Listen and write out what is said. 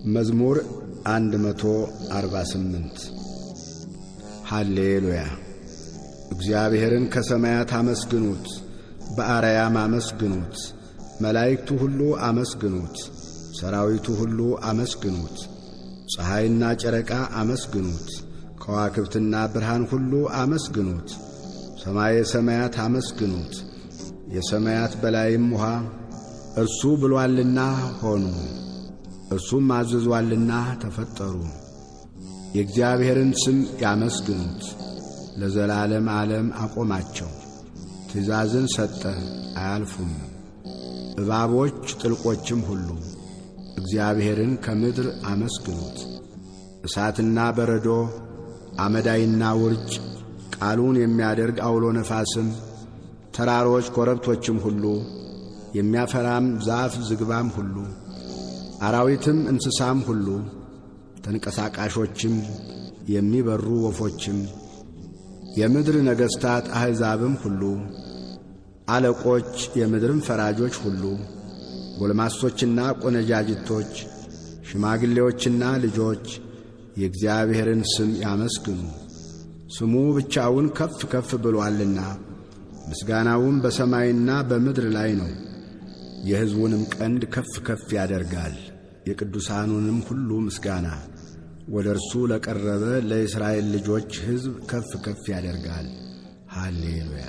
መዝሙር 148 ሃሌሉያ። እግዚአብሔርን ከሰማያት አመስግኑት፣ በአርያም አመስግኑት። መላእክቱ ሁሉ አመስግኑት፣ ሰራዊቱ ሁሉ አመስግኑት። ፀሐይና ጨረቃ አመስግኑት፣ ከዋክብትና ብርሃን ሁሉ አመስግኑት። ሰማየ ሰማያት አመስግኑት፣ የሰማያት በላይም ውሃ። እርሱ ብሎአልና ሆኑ፣ እርሱም አዝዟልና ተፈጠሩ። የእግዚአብሔርን ስም ያመስግኑት፣ ለዘላለም ዓለም አቆማቸው። ትእዛዝን ሰጠ አያልፉም። እባቦች ጥልቆችም ሁሉ እግዚአብሔርን ከምድር አመስግኑት። እሳትና በረዶ፣ አመዳይና ውርጭ፣ ቃሉን የሚያደርግ አውሎ ነፋስም፣ ተራሮች ኮረብቶችም ሁሉ፣ የሚያፈራም ዛፍ ዝግባም ሁሉ፣ አራዊትም እንስሳም ሁሉ፣ ተንቀሳቃሾችም የሚበሩ ወፎችም፣ የምድር ነገሥታት አሕዛብም ሁሉ፣ አለቆች የምድርም ፈራጆች ሁሉ፣ ጎልማሶችና ቆነጃጅቶች፣ ሽማግሌዎችና ልጆች የእግዚአብሔርን ስም ያመስግኑ። ስሙ ብቻውን ከፍ ከፍ ብሎአልና፣ ምስጋናውም በሰማይና በምድር ላይ ነው። የሕዝቡንም ቀንድ ከፍ ከፍ ያደርጋል፣ የቅዱሳኑንም ሁሉ ምስጋና ወደ እርሱ ለቀረበ ለእስራኤል ልጆች ሕዝብ ከፍ ከፍ ያደርጋል። ሃሌሉያ።